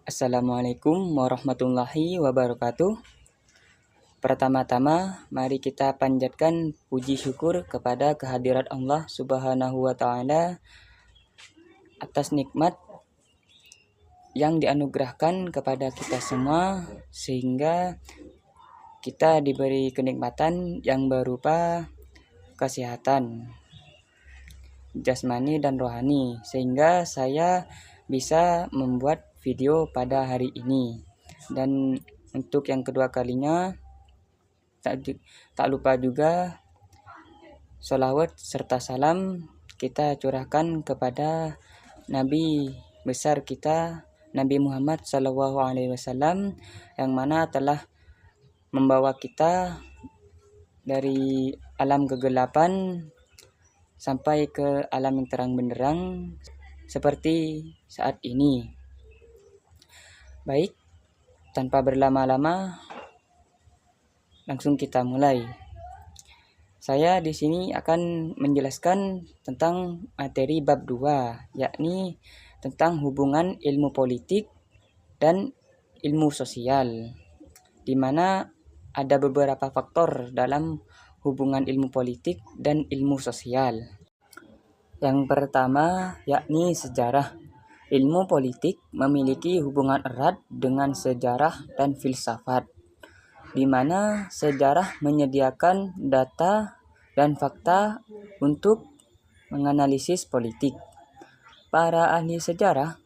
Assalamualaikum warahmatullahi wabarakatuh. Pertama-tama, mari kita panjatkan puji syukur kepada kehadirat Allah Subhanahu wa Ta'ala atas nikmat yang dianugerahkan kepada kita semua, sehingga kita diberi kenikmatan yang berupa kesehatan jasmani dan rohani, sehingga saya bisa membuat video pada hari ini. Dan untuk yang kedua kalinya, tak lupa juga sholawat serta salam kita curahkan kepada Nabi besar kita, Nabi Muhammad SAW, yang mana telah membawa kita dari alam kegelapan sampai ke alam yang terang benderang seperti saat ini. Baik, tanpa berlama-lama, langsung kita mulai. Saya di sini akan menjelaskan tentang materi bab 2, yakni tentang hubungan ilmu politik dan ilmu sosial, di mana ada beberapa faktor dalam hubungan ilmu politik dan ilmu sosial. Yang pertama, yakni sejarah. Ilmu politik memiliki hubungan erat dengan sejarah dan filsafat, di mana sejarah menyediakan data dan fakta untuk menganalisis politik. Para ahli sejarah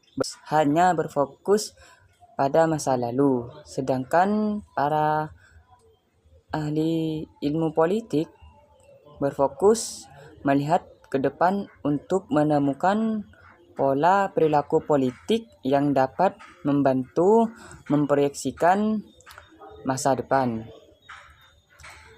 hanya berfokus pada masa lalu, sedangkan para ahli ilmu politik berfokus melihat ke depan untuk menemukan pola perilaku politik yang dapat membantu memproyeksikan masa depan.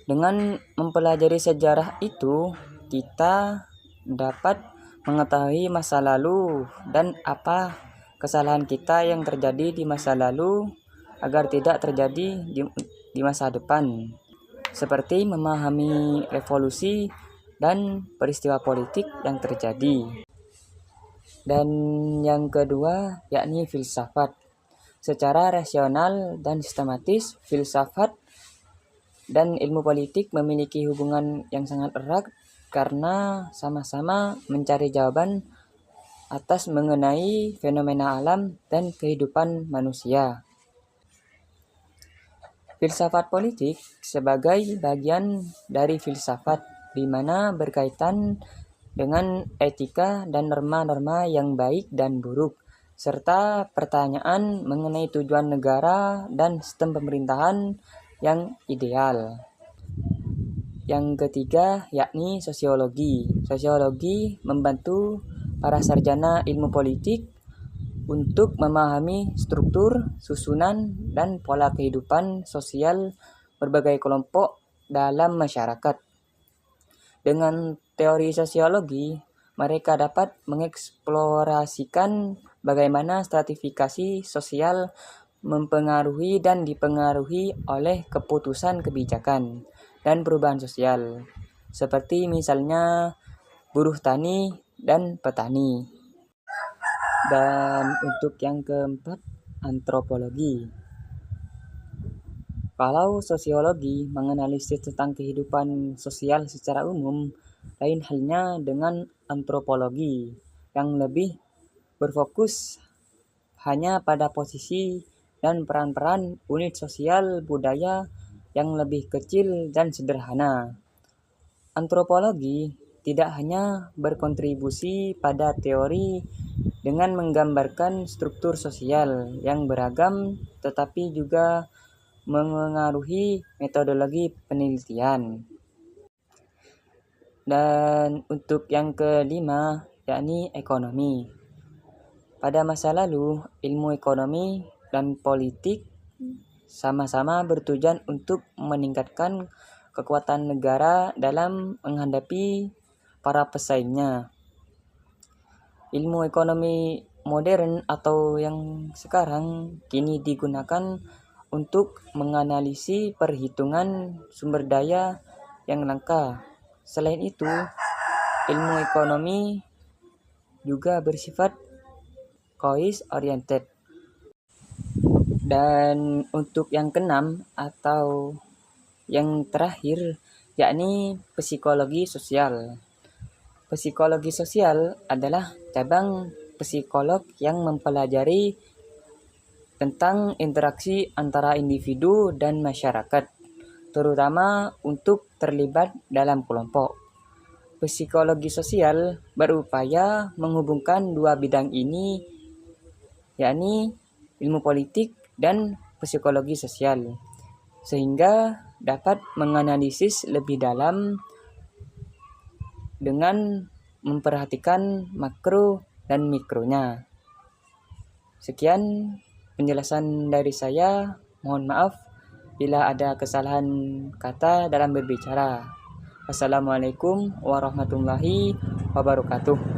Dengan mempelajari sejarah itu, kita dapat mengetahui masa lalu dan apa kesalahan kita yang terjadi di masa lalu agar tidak terjadi di masa depan, seperti memahami revolusi dan peristiwa politik yang terjadi. Dan yang kedua, yakni filsafat. Secara rasional dan sistematis, filsafat dan ilmu politik memiliki hubungan yang sangat erat karena sama-sama mencari jawaban atas mengenai fenomena alam dan kehidupan manusia. Filsafat politik sebagai bagian dari filsafat, di mana berkaitan dengan etika dan norma-norma yang baik dan buruk, serta pertanyaan mengenai tujuan negara dan sistem pemerintahan yang ideal. Yang ketiga, yakni sosiologi. Sosiologi membantu para sarjana ilmu politik untuk memahami struktur, susunan, dan pola kehidupan sosial berbagai kelompok dalam masyarakat. Dengan teori sosiologi, mereka dapat mengeksplorasikan bagaimana stratifikasi sosial mempengaruhi dan dipengaruhi oleh keputusan kebijakan dan perubahan sosial, seperti misalnya buruh tani dan petani. Dan untuk yang keempat, antropologi. Kalau sosiologi menganalisis tentang kehidupan sosial secara umum, lain halnya dengan antropologi yang lebih berfokus hanya pada posisi dan peran-peran unit sosial budaya yang lebih kecil dan sederhana. Antropologi tidak hanya berkontribusi pada teori dengan menggambarkan struktur sosial yang beragam, tetapi juga mengaruhi metodologi penelitian. Dan untuk yang kelima, yakni ekonomi. Pada masa lalu, ilmu ekonomi dan politik sama-sama bertujuan untuk meningkatkan kekuatan negara dalam menghadapi para pesaingnya. Ilmu ekonomi modern atau yang sekarang kini digunakan untuk menganalisis perhitungan sumber daya yang langka. Selain itu, ilmu ekonomi juga bersifat case oriented, Dan untuk yang keenam atau yang terakhir, yakni psikologi sosial. Psikologi sosial adalah cabang psikolog yang mempelajari tentang interaksi antara individu dan masyarakat, terutama untuk terlibat dalam kelompok. Psikologi sosial berupaya menghubungkan dua bidang ini, yakni ilmu politik dan psikologi sosial, sehingga dapat menganalisis lebih dalam dengan memperhatikan makro dan mikronya. Sekian penjelasan dari saya. Mohon maaf bila ada kesalahan kata dalam berbicara. Wassalamualaikum warahmatullahi wabarakatuh.